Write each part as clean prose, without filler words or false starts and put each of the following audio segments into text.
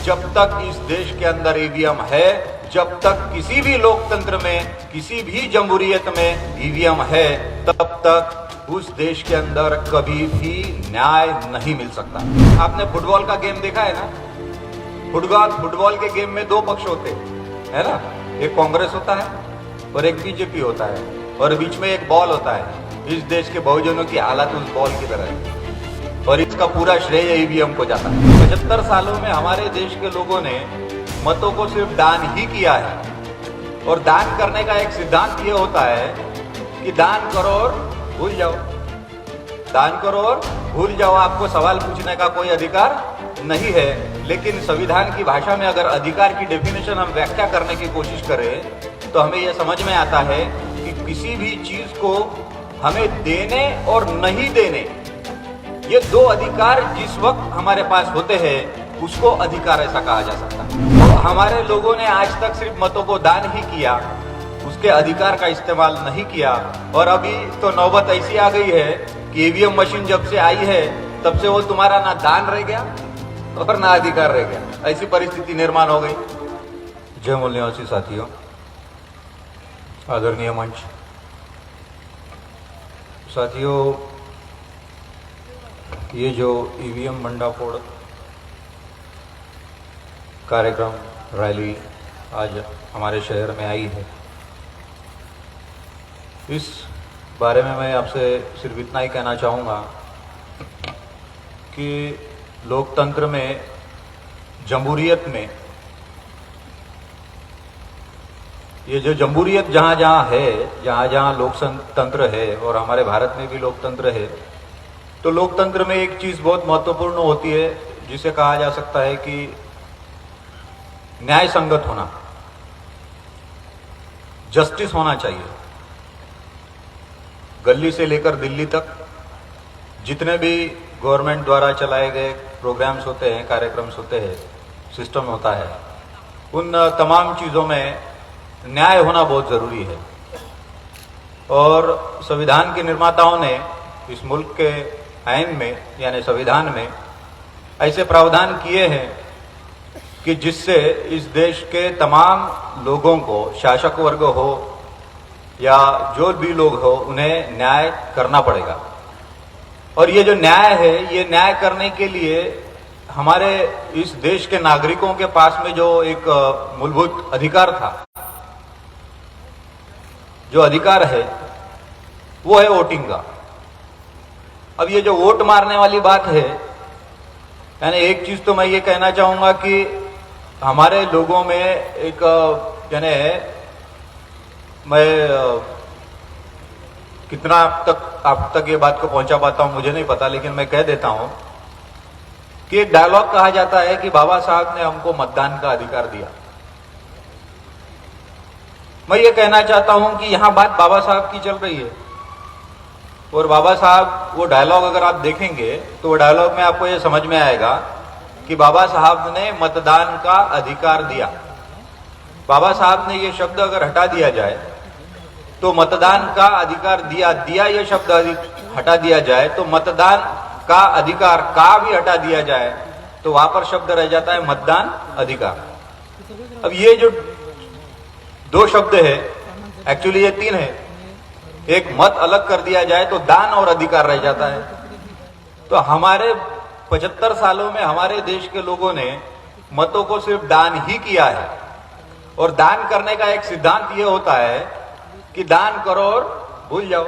जब तक इस देश के अंदर ईवीएम है, जब तक किसी भी लोकतंत्र में, किसी भी जमहूरियत में ईवीएम है, तब तक उस देश के अंदर कभी भी न्याय नहीं मिल सकता। आपने फुटबॉल का गेम देखा है ना? फुटबॉल के गेम में दो पक्ष होते हैं, है ना? एक कांग्रेस होता है और एक बीजेपी होता है, और बीच में एक बॉल होता है। इस देश के बहुजनों की हालत उस बॉल की तरह है, और इसका पूरा श्रेय ईवीएम को जाता है। 75 सालों में हमारे देश के लोगों ने मतों को सिर्फ दान ही किया है, और दान करने का एक सिद्धांत ये होता है कि दान करो और भूल जाओ, दान करो और भूल जाओ। आपको सवाल पूछने का कोई अधिकार नहीं है। लेकिन संविधान की भाषा में अगर अधिकार की डेफिनेशन हम व्याख्या करने की कोशिश करें तो हमें यह समझ में आता है कि किसी भी चीज को हमें देने और नहीं देने, ये दो अधिकार जिस वक्त हमारे पास होते हैं उसको अधिकार ऐसा कहा जा सकता है। तो हमारे लोगों ने आज तक सिर्फ मतों को दान ही किया, उसके अधिकार का इस्तेमाल नहीं किया। और अभी तो नौबत ऐसी आ गई है कि ईवीएम मशीन जब से आई है तब से वो तुम्हारा ना दान रह गया और ना अधिकार रह गया, ऐसी परिस्थिति निर्माण हो गई। जय मूल्यवासी साथियों, आदरणीय मंच साथियों, ये जो ईवीएम भंडाफोड़ कार्यक्रम रैली आज हमारे शहर में आई है, इस बारे में मैं आपसे सिर्फ इतना ही कहना चाहूँगा कि लोकतंत्र में, जमहूरियत में, ये जो जमहूरियत जहाँ जहाँ है, जहाँ जहाँ लोकतंत्र है, और हमारे भारत में भी लोकतंत्र है, तो लोकतंत्र में एक चीज बहुत महत्वपूर्ण होती है जिसे कहा जा सकता है कि न्याय संगत होना, जस्टिस होना चाहिए। गली से लेकर दिल्ली तक जितने भी गवर्नमेंट द्वारा चलाए गए प्रोग्राम्स होते हैं, कार्यक्रम्स होते हैं, सिस्टम होता है, उन तमाम चीज़ों में न्याय होना बहुत ज़रूरी है। और संविधान के निर्माताओं ने इस मुल्क के आईन में, यानी संविधान में, ऐसे प्रावधान किए हैं कि जिससे इस देश के तमाम लोगों को, शासक वर्ग हो या जो भी लोग हो, उन्हें न्याय करना पड़ेगा। और ये जो न्याय है, ये न्याय करने के लिए हमारे इस देश के नागरिकों के पास में जो एक मूलभूत अधिकार था, जो अधिकार है, वो है वोटिंग का। अब ये जो वोट मारने वाली बात है, यानी एक चीज तो मैं ये कहना चाहूंगा कि हमारे लोगों में एक, यानी मैं कितना आप तक ये बात को पहुंचा पाता हूं मुझे नहीं पता, लेकिन मैं कह देता हूं कि एक डायलॉग कहा जाता है कि बाबा साहब ने हमको मतदान का अधिकार दिया। मैं ये कहना चाहता हूं कि यहां बात बाबा साहब की चल रही है, और बाबा साहब, वो डायलॉग अगर आप देखेंगे तो वो डायलॉग में आपको ये समझ में आएगा कि बाबा साहब ने मतदान का अधिकार दिया। बाबा साहब ने ये शब्द अगर हटा दिया जाए तो मतदान का अधिकार दिया ये शब्द हटा दिया जाए, तो मतदान का अधिकार का भी हटा दिया जाए, तो वहां पर शब्द रह जाता है मतदान अधिकार। अब ये जो दो शब्द है, एक्चुअली ये तीन है, एक मत अलग कर दिया जाए तो दान और अधिकार रह जाता है। तो हमारे 75 सालों में हमारे देश के लोगों ने मतों को सिर्फ दान ही किया है, और दान करने का एक सिद्धांत ये होता है कि दान करो और भूल जाओ,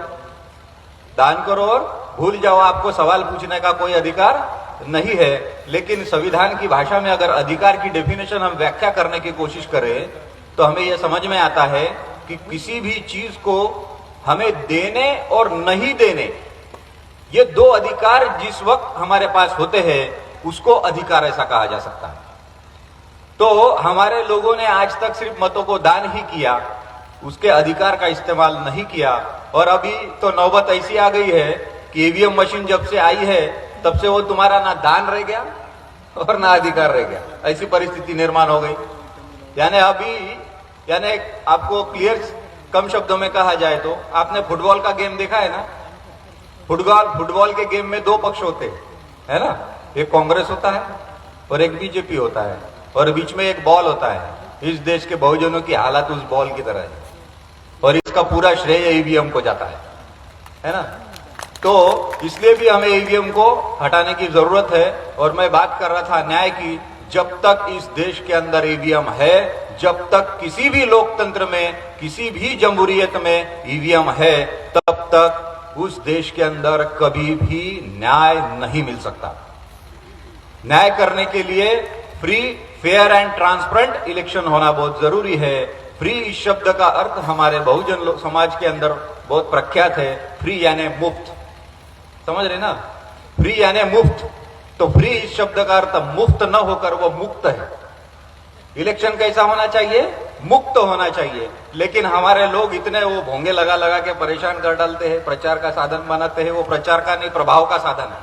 दान करो और भूल जाओ। आपको सवाल पूछने का कोई अधिकार नहीं है। लेकिन संविधान की भाषा में अगर अधिकार की डेफिनेशन हम व्याख्या करने की कोशिश करें तो हमें यह समझ में आता है कि किसी भी चीज को हमें देने और नहीं देने, ये दो अधिकार जिस वक्त हमारे पास होते हैं उसको अधिकार ऐसा कहा जा सकता है। तो हमारे लोगों ने आज तक सिर्फ मतों को दान ही किया, उसके अधिकार का इस्तेमाल नहीं किया। और अभी तो नौबत ऐसी आ गई है कि ईवीएम मशीन जब से आई है तब से वो तुम्हारा ना दान रह गया और ना अधिकार रह गया, ऐसी परिस्थिति निर्माण हो गई। यानी आपको क्लियर कम शब्दों में कहा जाए तो, आपने फुटबॉल का गेम देखा है ना? फुटबॉल के गेम में दो पक्ष होते हैं, है ना? एक कांग्रेस होता है और एक बीजेपी होता है, और बीच में एक बॉल होता है। इस देश के बहुजनों की हालत उस बॉल की तरह है और इसका पूरा श्रेय ईवीएम को जाता है ना। तो इसलिए भी हमें ईवीएम को हटाने की जरूरत है। और मैं बात कर रहा था न्याय की। जब तक इस देश के अंदर ईवीएम है, जब तक किसी भी लोकतंत्र में, किसी भी जमहूरियत में ईवीएम है, तब तक उस देश के अंदर कभी भी न्याय नहीं मिल सकता। न्याय करने के लिए free, fair and transparent election होना बहुत जरूरी है। फ्री इस शब्द का अर्थ हमारे बहुजन समाज के अंदर बहुत प्रख्यात है। फ्री यानी मुफ्त, समझ रहे ना, फ्री यानी मुफ्त। तो फ्री इस शब्द का अर्थ मुफ्त न होकर वो मुक्त है। इलेक्शन कैसा होना चाहिए? मुक्त होना चाहिए। लेकिन हमारे लोग इतने वो भोंगे लगा लगा के परेशान कर डालते हैं, प्रचार का साधन बनाते हैं। वो प्रचार का नहीं, प्रभाव का साधन है।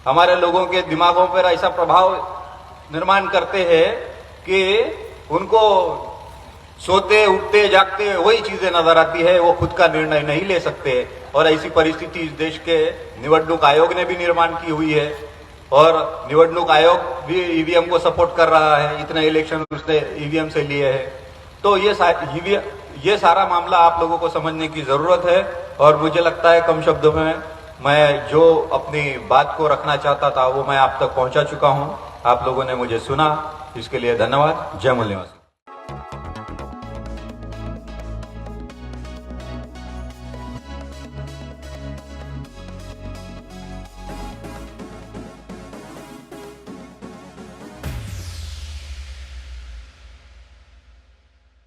हमारे लोगों के दिमागों पर ऐसा प्रभाव निर्माण करते हैं कि उनको सोते उठते जागते वही चीजें नजर आती है, वो खुद का निर्णय नहीं ले सकते। और ऐसी परिस्थिति इस देश के निवडणूक आयोग ने भी निर्माण की हुई है और निवडणूक आयोग भी ईवीएम को सपोर्ट कर रहा है। इतने इलेक्शन उसने ईवीएम से लिए हैं। तो ये सारा मामला आप लोगों को समझने की जरूरत है। और मुझे लगता है कम शब्दों में मैं जो अपनी बात को रखना चाहता था वो मैं आप तक पहुंचा चुका हूं। आप लोगों ने मुझे सुना, इसके लिए धन्यवाद। जय मूल्य निवासी।